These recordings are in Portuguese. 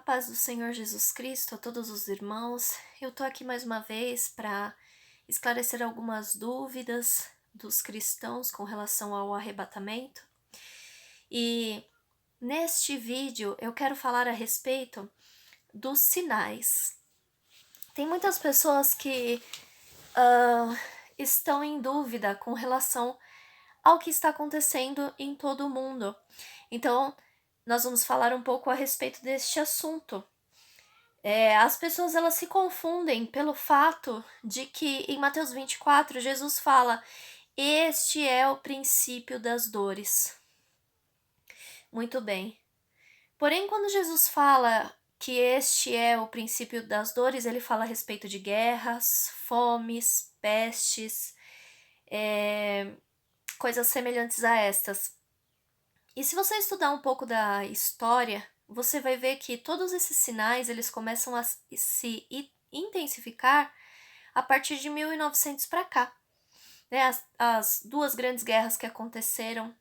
paz do Senhor Jesus Cristo a todos os irmãos. Eu tô aqui mais uma vez para esclarecer algumas dúvidas dos cristãos com relação ao arrebatamento. E neste vídeo eu quero falar a respeito dos sinais. Tem muitas pessoas que estão em dúvida com relação ao que está acontecendo em todo o mundo. Então, nós vamos falar um pouco a respeito deste assunto. As pessoas elas se confundem pelo fato de que em Mateus 24 Jesus fala: "Este é o princípio das dores". Muito bem. Porém, quando Jesus fala que este é o princípio das dores, ele fala a respeito de guerras, fomes, pestes, coisas semelhantes a estas. E se você estudar um pouco da história, você vai ver que todos esses sinais eles começam a se intensificar a partir de 1900 para cá, né? As duas grandes guerras que aconteceram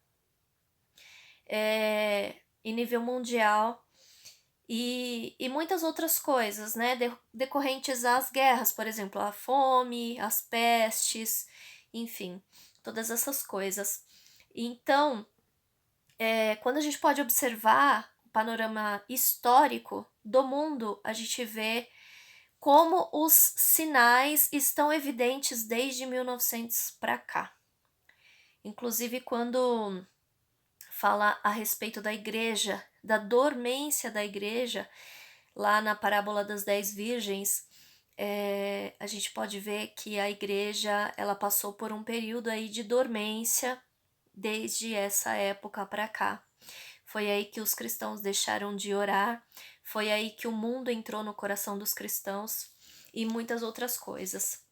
em nível mundial e muitas outras coisas, né? Decorrentes às guerras, por exemplo, a fome, as pestes, enfim, todas essas coisas. Então, quando a gente pode observar o panorama histórico do mundo, a gente vê como os sinais estão evidentes desde 1900 para cá. Inclusive, quando fala a respeito da igreja, da dormência da igreja, lá na parábola das 10 virgens, a gente pode ver que a igreja ela passou por um período aí de dormência desde essa época para cá. Foi aí que os cristãos deixaram de orar, foi aí que o mundo entrou no coração dos cristãos e muitas outras coisas.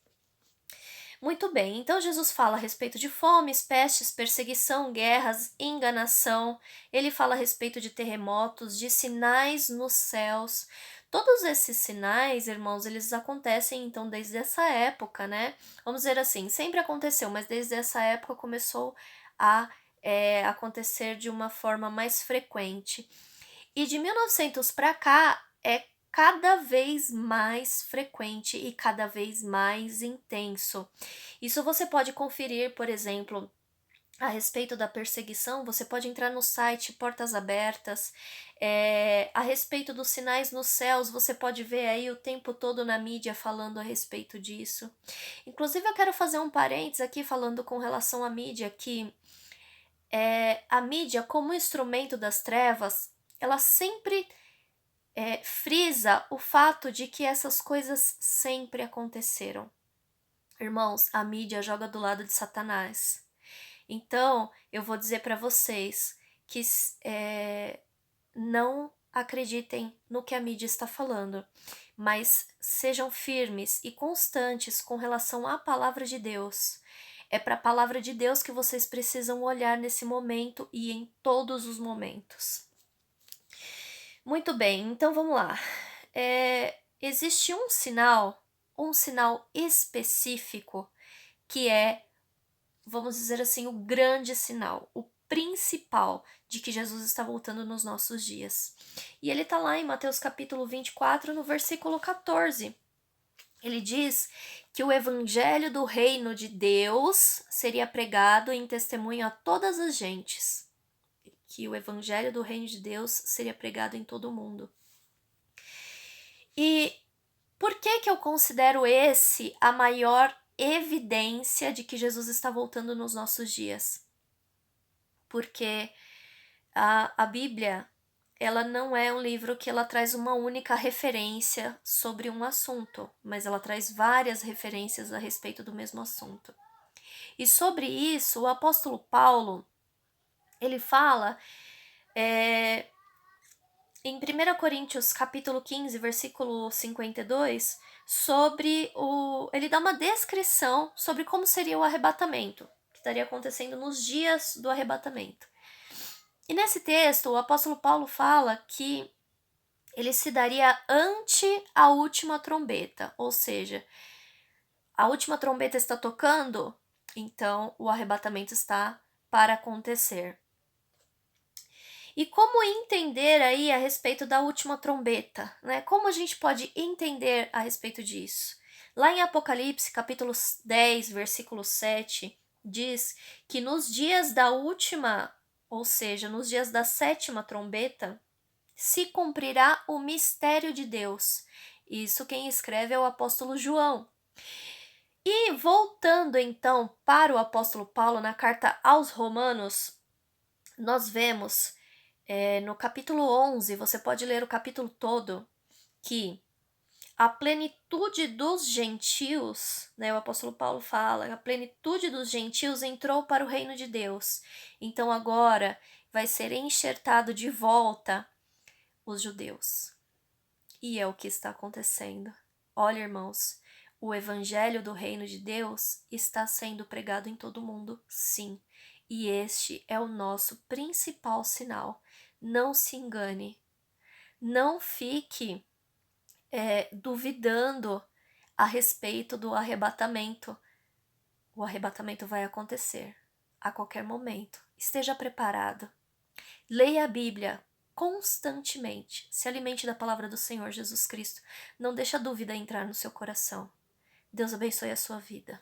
Muito bem, então Jesus fala a respeito de fomes, pestes, perseguição, guerras, enganação. Ele fala a respeito de terremotos, de sinais nos céus. Todos esses sinais, irmãos, eles acontecem então desde essa época, né? Vamos dizer assim, sempre aconteceu, mas desde essa época começou a acontecer de uma forma mais frequente. E de 1900 para cá é cada vez mais frequente e cada vez mais intenso. Isso você pode conferir, por exemplo, a respeito da perseguição, você pode entrar no site Portas Abertas. A respeito dos sinais nos céus, você pode ver aí o tempo todo na mídia falando a respeito disso. Inclusive, eu quero fazer um parênteses aqui falando com relação à mídia, que a mídia, como instrumento das trevas, ela sempre frisa o fato de que essas coisas sempre aconteceram. Irmãos, a mídia joga do lado de Satanás. Então, eu vou dizer para vocês que não acreditem no que a mídia está falando, mas sejam firmes e constantes com relação à palavra de Deus. É para a palavra de Deus que vocês precisam olhar nesse momento e em todos os momentos. Muito bem, então vamos lá. Existe um sinal específico que vamos dizer assim, o grande sinal, o principal de que Jesus está voltando nos nossos dias. E ele está lá em Mateus capítulo 24, no versículo 14. Ele diz que o evangelho do reino de Deus seria pregado em testemunho a todas as gentes. Que o evangelho do reino de Deus seria pregado em todo o mundo. E por que eu considero esse a maior evidência de que Jesus está voltando nos nossos dias? Porque a Bíblia, ela não é um livro que ela traz uma única referência sobre um assunto, mas ela traz várias referências a respeito do mesmo assunto. E sobre isso, o apóstolo Paulo, ele fala em 1 Coríntios capítulo 15, versículo 52, ele dá uma descrição sobre como seria o arrebatamento, que estaria acontecendo nos dias do arrebatamento. E nesse texto, o apóstolo Paulo fala que ele se daria ante a última trombeta, ou seja, a última trombeta está tocando, então o arrebatamento está para acontecer. E como entender aí a respeito da última trombeta, né? Como a gente pode entender a respeito disso? Lá em Apocalipse, capítulo 10, versículo 7, diz que nos dias da última, ou seja, nos dias da sétima trombeta, se cumprirá o mistério de Deus. Isso quem escreve é o apóstolo João. E voltando então para o apóstolo Paulo na carta aos Romanos, nós vemos no capítulo 11, você pode ler o capítulo todo, que a plenitude dos gentios, né, o apóstolo Paulo fala, a plenitude dos gentios entrou para o reino de Deus. Então agora vai ser enxertado de volta os judeus. E é o que está acontecendo. Olha, irmãos, o evangelho do reino de Deus está sendo pregado em todo o mundo, sim. E este é o nosso principal sinal. Não se engane. Não fique duvidando a respeito do arrebatamento. O arrebatamento vai acontecer a qualquer momento. Esteja preparado. Leia a Bíblia constantemente. Se alimente da palavra do Senhor Jesus Cristo. Não deixe a dúvida entrar no seu coração. Deus abençoe a sua vida.